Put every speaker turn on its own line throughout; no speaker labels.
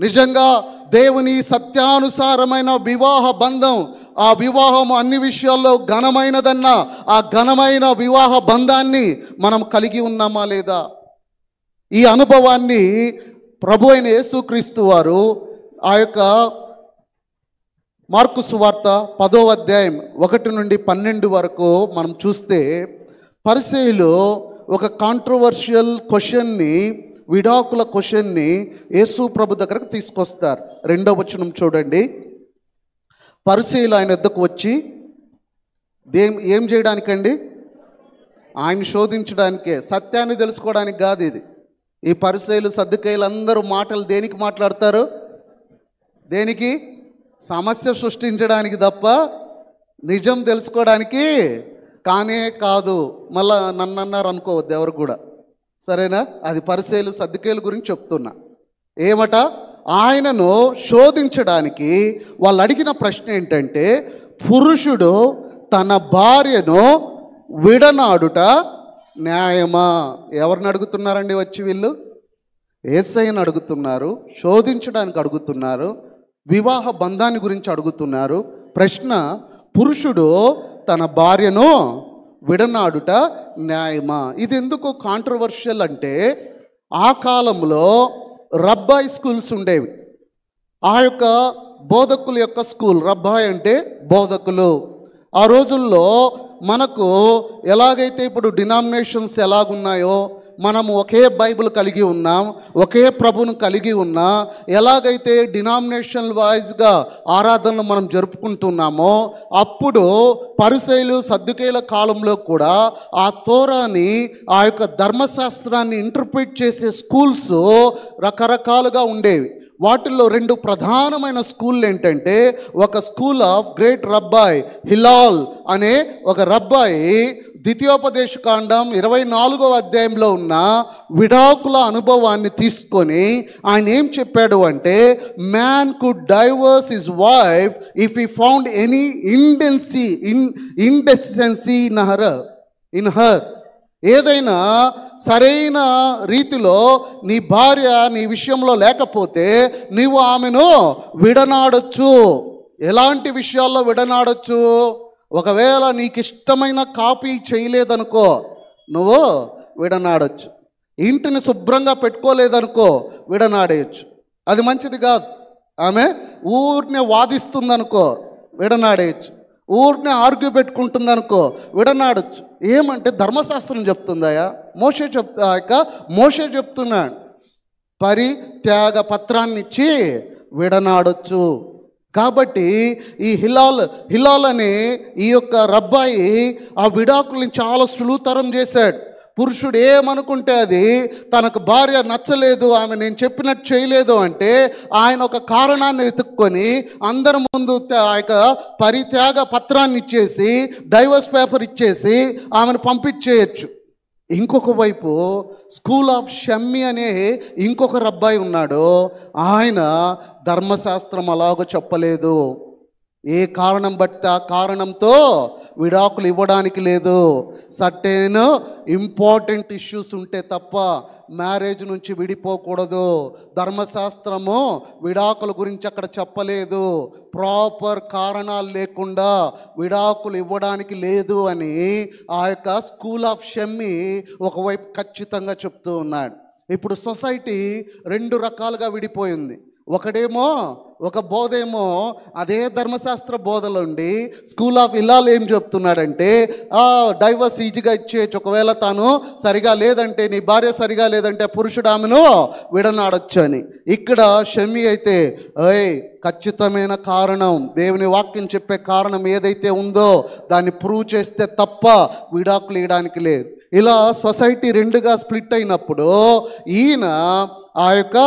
నిజంగా దేవుని సత్యానుసారమైన వివాహ బంధం, ఆ వివాహం అన్ని విషయాల్లో ఘనమైనదన్న ఆ ఘనమైన వివాహ బంధాన్ని మనం కలిగి ఉన్నామా లేదా? ఈ అనుభవాన్ని ప్రభు అయిన యేసుక్రీస్తు వారు ఆ యొక్క మార్కు సువార్త 10వ అధ్యాయం 1 నుండి 12 వరకు మనం చూస్తే, పరిసయ్యులు ఒక కాంట్రవర్షియల్ క్వశ్చన్ని, విడాకుల క్వశ్చన్ని యేసు ప్రభు దగ్గరకు తీసుకొస్తారు. 2వ వచనం చూడండి. పరిసయ్యులు ఆయన వద్దకు వచ్చి ఏం చేయడానికండి? ఆయన శోధించడానికే, సత్యాన్ని తెలుసుకోవడానికి కాదు. ఇది ఈ పరిసయ్యులు సద్దుకయ్యులు అందరూ మాటలు దేనికి మాట్లాడతారు? దేనికి? సమస్య సృష్టించడానికి తప్ప నిజం తెలుసుకోవడానికి కానే కాదు. మళ్ళా నన్ను అన్నారు అనుకోవద్దు ఎవరు కూడా, సరేనా? అది పరిసయ్యులు సద్దుకయ్యుల గురించి చెప్తున్నా. ఏమట? ఆయనను శోధించడానికి వాళ్ళు అడిగిన ప్రశ్న ఏంటంటే, పురుషుడు తన భార్యను విడనాడుట న్యాయమా? ఎవరిని అడుగుతున్నారండి వచ్చి వీళ్ళు? యేసయ్యను అడుగుతున్నారు, శోధించడానికి అడుగుతున్నారు, వివాహ బంధాన్ని గురించి అడుగుతున్నారు. ప్రశ్న, పురుషుడు తన భార్యను విడనాడుట న్యాయమా? ఇది ఎందుకు కాంట్రవర్షియల్ అంటే, ఆ కాలంలో రబ్బాయి స్కూల్స్ ఉండేవి. ఆ యొక్క బోధకుల యొక్క స్కూల్, రబ్బాయి అంటే బోధకులు. ఆ రోజుల్లో మనకు ఎలాగైతే ఇప్పుడు డినామినేషన్స్ ఎలాగున్నాయో, మనము ఒకే బైబిల్ కలిగి ఉన్నాం, ఒకే ప్రభును కలిగి ఉన్నా, ఎలాగైతే డినామినేషన్ వైజ్గా ఆరాధనలు మనం జరుపుకుంటున్నామో, అప్పుడు పరిసయ్యులు సద్దుకయ్యుల కాలంలో కూడా ఆ తోరాని, ఆ యొక్క ధర్మశాస్త్రాన్ని ఇంటర్ప్రిట్ చేసే స్కూల్స్ రకరకాలుగా ఉండేవి. వాటిల్లో 2 ప్రధానమైన స్కూళ్ళు ఏంటంటే, ఒక స్కూల్ ఆఫ్ గ్రేట్ రబ్బాయ్ హిలాల్ అనే ఒక రబ్బాయి ద్వితీయోపదేశకాండం 24వ అధ్యాయంలో ఉన్న విడాకుల అనుభవాన్ని తీసుకొని ఆయన ఏం చెప్పాడు అంటే, man could divorce his wife if he found any indecency in her. ఏదైనా సరైన రీతిలో నీ భార్య నీ విషయంలో లేకపోతే నీవు ఆమెను విడనాడొచ్చు. ఎలాంటి విషయాల్లో విడనాడొచ్చు? ఒకవేళ నీకు ఇష్టమైన కాపీ చేయలేదనుకో, నువ్వు విడనాడొచ్చు. ఇంటిని శుభ్రంగా పెట్టుకోలేదనుకో, విడనాడేయచ్చు. అది మంచిది కాదు. ఆమె ఊరినే వాదిస్తుందనుకో, విడనాడేయచ్చు. ఊరినే ఆర్గ్యూ పెట్టుకుంటుందనుకో, విడనాడొచ్చు. ఏమంటే ధర్మశాస్త్రం చెప్తుందయా? మోషే చెప్తున్నాడు, పరిత్యాగ పత్రాన్ని ఇచ్చి విడనాడొచ్చు. కాబట్టి ఈ హిలాల్ అనే ఈ యొక్క రబ్బాయి ఆ విడాకుల్ని చాలా సులువుతరం చేశాడు. పురుషుడు ఏమనుకుంటే అది, తనకు భార్య నచ్చలేదు, ఆమె నేను చెప్పినట్టు చేయలేదు అంటే ఆయన ఒక కారణాన్ని వెతుక్కొని అందరి ముందు ఆ యొక్క పరిత్యాగ పత్రాన్ని ఇచ్చేసి, డైవర్స్ పేపర్ ఇచ్చేసి ఆమెను పంపించేయచ్చు. ఇంకొక వైపు స్కూల్ ఆఫ్ షమ్మి అనే ఇంకొక రబ్బాయి ఉన్నాడు. ఆయన ధర్మశాస్త్రం అలాగో చెప్పలేదు, ఏ కారణం బట్టి ఆ కారణంతో విడాకులు ఇవ్వడానికి లేదు. సర్టెన్ ఇంపార్టెంట్ ఇష్యూస్ ఉంటే తప్ప మ్యారేజ్ నుంచి విడిపోకూడదు. ధర్మశాస్త్రము విడాకుల గురించి అక్కడ చెప్పలేదు. ప్రాపర్ కారణాలు లేకుండా విడాకులు ఇవ్వడానికి లేదు అని ఆ యొక్క స్కూల్ ఆఫ్ షమ్మి ఒకవైపు ఖచ్చితంగా చెప్తూ ఉన్నాడు. ఇప్పుడు సొసైటీ 2 రకాలుగా విడిపోయింది. ఒకడేమో ఒక బోధ ఏమో అదే ధర్మశాస్త్ర బోధలో ఉండి స్కూల్ ఆఫ్ హిలాల్ ఏం చెప్తున్నాడంటే, డైవర్స్ ఈజీగా ఇచ్చేయచ్చు. ఒకవేళ తాను సరిగా లేదంటే, నీ భార్య సరిగా లేదంటే పురుషుడు ఆమెను విడనాడొచ్చు అని. ఇక్కడ షమ్మి అయితే ఖచ్చితమైన కారణం, దేవుని వాక్యం చెప్పే కారణం ఏదైతే ఉందో దాన్ని ప్రూవ్ చేస్తే తప్ప విడాకులు ఇవ్వడానికి లేదు. ఇలా సొసైటీ 2గా స్ప్లిట్ అయినప్పుడు ఈయన ఆ యొక్క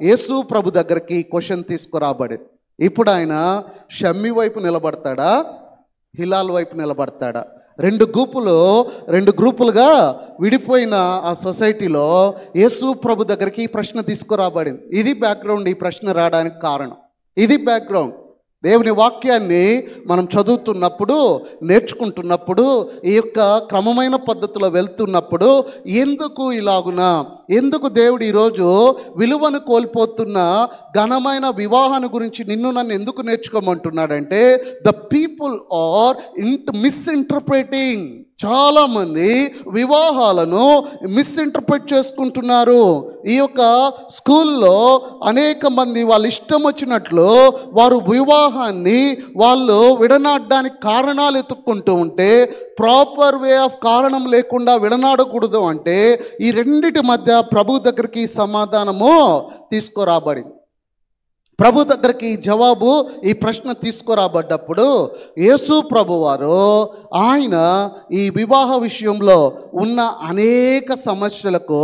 యేసు ప్రభు దగ్గరికి క్వశ్చన్ తీసుకురాబడి, ఇప్పుడు ఆయన షమ్మి వైపు నిలబడతాడా, హిలాల్ వైపు నిలబడతాడా? 2 గ్రూపులుగా విడిపోయిన ఆ సొసైటీలో యేసు ప్రభు దగ్గరికి ఈ ప్రశ్న తీసుకురాబడింది. ఇది బ్యాక్గ్రౌండ్, ఈ ప్రశ్న రావడానికి కారణం ఇది బ్యాక్గ్రౌండ్. దేవుని వాక్యాన్ని మనం చదువుతున్నప్పుడు, నేర్చుకుంటున్నప్పుడు, ఈ యొక్క క్రమమైన పద్ధతిలో వెళ్తున్నప్పుడు ఎందుకు ఇలాగునా, ఎందుకు దేవుడు ఈరోజు విలువను కోల్పోతున్న ఘనమైన వివాహాన్ని గురించి నిన్ను నన్ను ఎందుకు నేర్చుకోమంటున్నాడంటే, ద పీపుల్ ఆర్ మిస్ఇంటర్ప్రిటింగ్. చాలామంది వివాహాలను మిస్ఇంటర్ప్రిట్ చేసుకుంటున్నారు. ఈ యొక్క స్కూల్లో అనేక మంది వాళ్ళ ఇష్టం వచ్చినట్లు వారు వివాహాన్ని వాళ్ళు విడనాడడానికి కారణాలు ఎత్తుక్కుంటూ ఉంటే, ప్రాపర్ వే ఆఫ్ కారణం లేకుండా విడనాడకూడదు అంటే ఈ రెండిటి మధ్య ప్రభు దగ్గరికి సమాధానము తీసుకురాబడింది. ప్రభు దగ్గరికి జవాబు, ఈ ప్రశ్న తీసుకురాబడ్డప్పుడు యేసు ప్రభువారు ఆయన ఈ వివాహ విషయంలో ఉన్న అనేక సమస్యలకు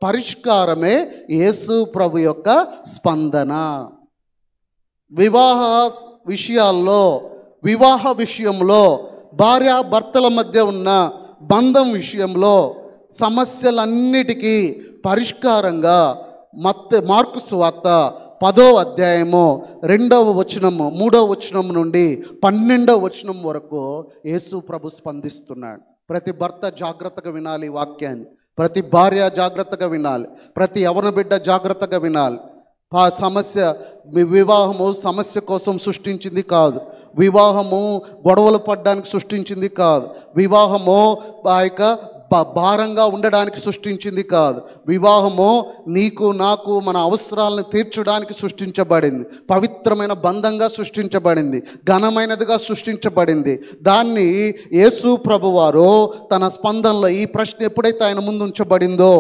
పరిష్కారమే యేసు ప్రభు యొక్క స్పందన. వివాహ విషయంలో భార్యాభర్తల మధ్య ఉన్న బంధం విషయంలో సమస్యలన్నిటికీ పరిష్కారంగా మార్కు సువార్త 10వ అధ్యాయము 2వ వచనము 3వ వచనం నుండి 12వ వచనం వరకు యేసు ప్రభు స్పందిస్తున్నాడు. ప్రతి భర్త జాగ్రత్తగా వినాలి ఈ వాక్యాన్ని, ప్రతి భార్య జాగ్రత్తగా వినాలి, ప్రతి యవన బిడ్డ జాగ్రత్తగా వినాలి. వివాహము సమస్య కోసం సృష్టించింది కాదు. వివాహము గొడవలు పడడానికి సృష్టించింది కాదు. వివాహము ఆ యొక్క భారంగా ఉండడానికి సృష్టించింది కాదు. వివాహము నీకు నాకు మన అవసరాలను తీర్చడానికి సృష్టించబడింది. పవిత్రమైన బంధంగా సృష్టించబడింది, ఘనమైనదిగా సృష్టించబడింది. దాన్ని యేసు ప్రభువారు తన స్పందనలో ఈ ప్రశ్న ఎప్పుడైతే ఆయన ముందు ఉంచబడిందో,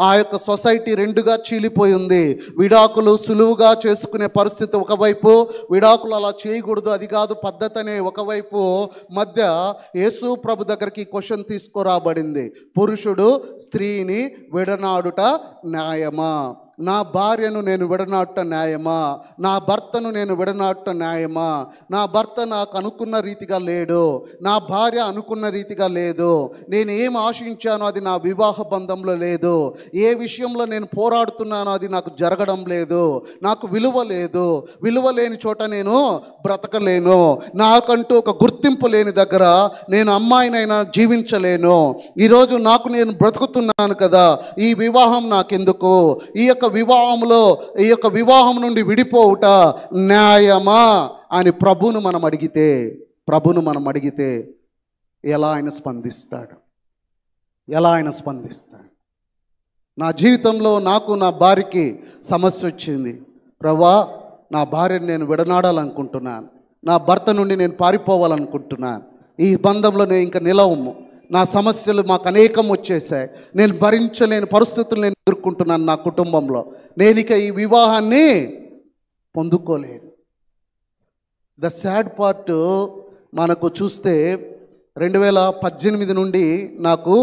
ఆ యొక్క సొసైటీ రెండుగా చీలిపోయింది. విడాకులు సులువుగా చేసుకునే పరిస్థితి ఒకవైపు, విడాకులు అలా చేయకూడదు అది కాదు పద్ధతి అనే ఒకవైపు మధ్య యేసు ప్రభు దగ్గరికి క్వశ్చన్ తీసుకురాబడింది. పురుషుడు స్త్రీని విడనాడుట న్యాయమా? నా భార్యను నేను విడనాడుట న్యాయమా? నా భర్తను నేను విడనాడుట న్యాయమా? నా భర్త నాకు అనుకున్న రీతిగా లేడు, నా భార్య అనుకున్న రీతిగా లేదు, నేను ఏం ఆశించానో అది నా వివాహ బంధంలో లేదు, ఏ విషయంలో నేను పోరాడుతున్నానో అది నాకు జరగడం లేదు, నాకు విలువ లేదు, విలువ లేని చోట నేను బ్రతకలేను, నాకంటూ ఒక గుర్తింపు లేని దగ్గర నేను అమ్మాయినైనా జీవించలేను, ఈరోజు నాకు నేను బ్రతుకుతున్నాను కదా, ఈ వివాహం నాకెందుకు, ఈ యొక్క వివాహం నుండి విడిపోవుట న్యాయమా అని ప్రభువును మనం అడిగితే ఎలా ఆయన స్పందిస్తాడు? నా జీవితంలో నాకు నా భార్యకి సమస్య వచ్చింది, ప్రభువా నా భార్యను నేను విడనాడాలనుకుంటున్నాను, నా భర్త నుండి నేను పారిపోవాలనుకుంటున్నాను, ఈ బంధంలో నేను ఇంకా నిలవము, నా సమస్యలు మాకు అనేకం వచ్చేసాయి, నేను భరించలేని పరిస్థితులు నేను ఎదుర్కొంటున్నాను నా కుటుంబంలో, నేను ఇక ఈ వివాహాన్ని పొందుకోలేను. ద సాడ్ పార్ట్ మనకు చూస్తే 2018 నుండి నాకు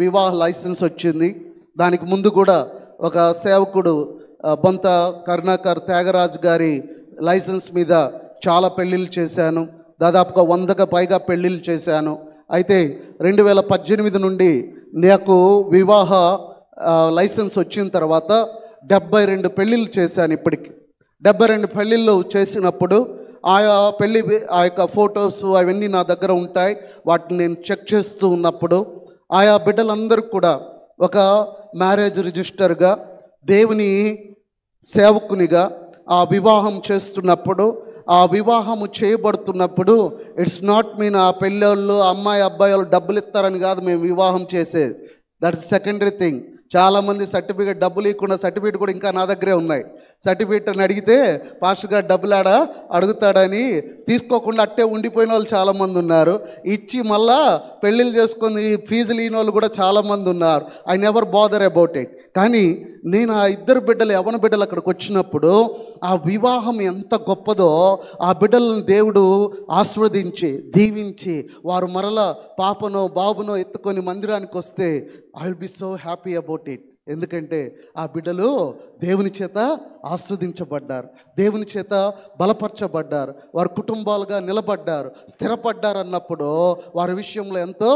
వివాహ లైసెన్స్ వచ్చింది. దానికి ముందు కూడా ఒక సేవకుడు బొంత కరుణాకర్ త్యాగరాజు గారి లైసెన్స్ మీద చాలా పెళ్ళిళ్ళు చేశాను, దాదాపుగా 100కు పైగా పెళ్ళిళ్ళు చేశాను. అయితే 2018 నుండి నాకు వివాహ లైసెన్స్ వచ్చిన తర్వాత 72 పెళ్ళిళ్ళు చేశాను. ఇప్పటికి 72 పెళ్ళిళ్ళు చేసినప్పుడు ఆ యొక్క ఫొటోస్ అవన్నీ నా దగ్గర ఉంటాయి. వాటిని నేను చెక్ చేస్తూ ఉన్నప్పుడు ఆయా బిడ్డలందరూ కూడా ఒక మ్యారేజ్ రిజిస్టర్గా, దేవుని సేవకునిగా ఆ వివాహం చేస్తున్నప్పుడు, ఆ వివాహము చేయబడుతున్నప్పుడు ఇట్స్ నాట్ మీన్ ఆ పెళ్ళోళ్ళు అమ్మాయి అబ్బాయి వాళ్ళు డబ్బులు ఇస్తారని కాదు మేము వివాహం చేసేది. That's secondary thing. చాలామంది సర్టిఫికేట్ డబ్బులు ఇవ్వకుండా, సర్టిఫికేట్ కూడా ఇంకా నా దగ్గరే ఉన్నాయి, సర్టిఫికేట్ అని అడిగితే పాస్టర్ గారు డబ్బులు అడుగుతాడని తీసుకోకుండా అట్టే ఉండిపోయిన వాళ్ళు చాలామంది ఉన్నారు. ఇచ్చి మళ్ళా పెళ్ళిళ్ళు చేసుకొని ఫీజులు ఈయన వాళ్ళు కూడా చాలామంది ఉన్నారు. I never bother about it. కానీ నేను ఆ ఇద్దరు బిడ్డలు యవ్వన బిడ్డలు అక్కడికి వచ్చినప్పుడు ఆ వివాహం ఎంత గొప్పదో, ఆ బిడ్డలను దేవుడు ఆస్వాదించి దీవించి వారు మరలా పాపనో బాబునో ఎత్తుకొని మందిరానికి వస్తే I will be so happy about it. ఎందుకంటే ఆ బిడ్డలు దేవుని చేత ఆస్వాదించబడ్డారు, దేవుని చేత బలపరచబడ్డారు, వారు కుటుంబాలుగా నిలబడ్డారు, స్థిరపడ్డారు అన్నప్పుడు వారి విషయంలో ఎంతో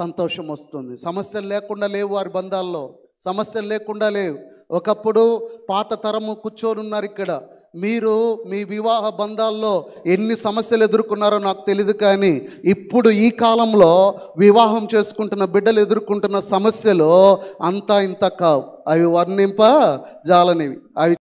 సంతోషం వస్తుంది. సమస్యలు లేకుండా లేవు, వారి బంధాల్లో సమస్యలు లేకుండా లేవు. ఒకప్పుడు పాత తరము కూర్చొని ఉన్నారు ఇక్కడ, మీరు మీ వివాహ బంధాల్లో ఎన్ని సమస్యలు ఎదుర్కొన్నారో నాకు తెలియదు, కానీ ఇప్పుడు ఈ కాలంలో వివాహం చేసుకుంటున్న బిడ్డలు ఎదుర్కొంటున్న సమస్యలు అంతా ఇంత కావు, అవి వర్ణింప జాలనివి. అవి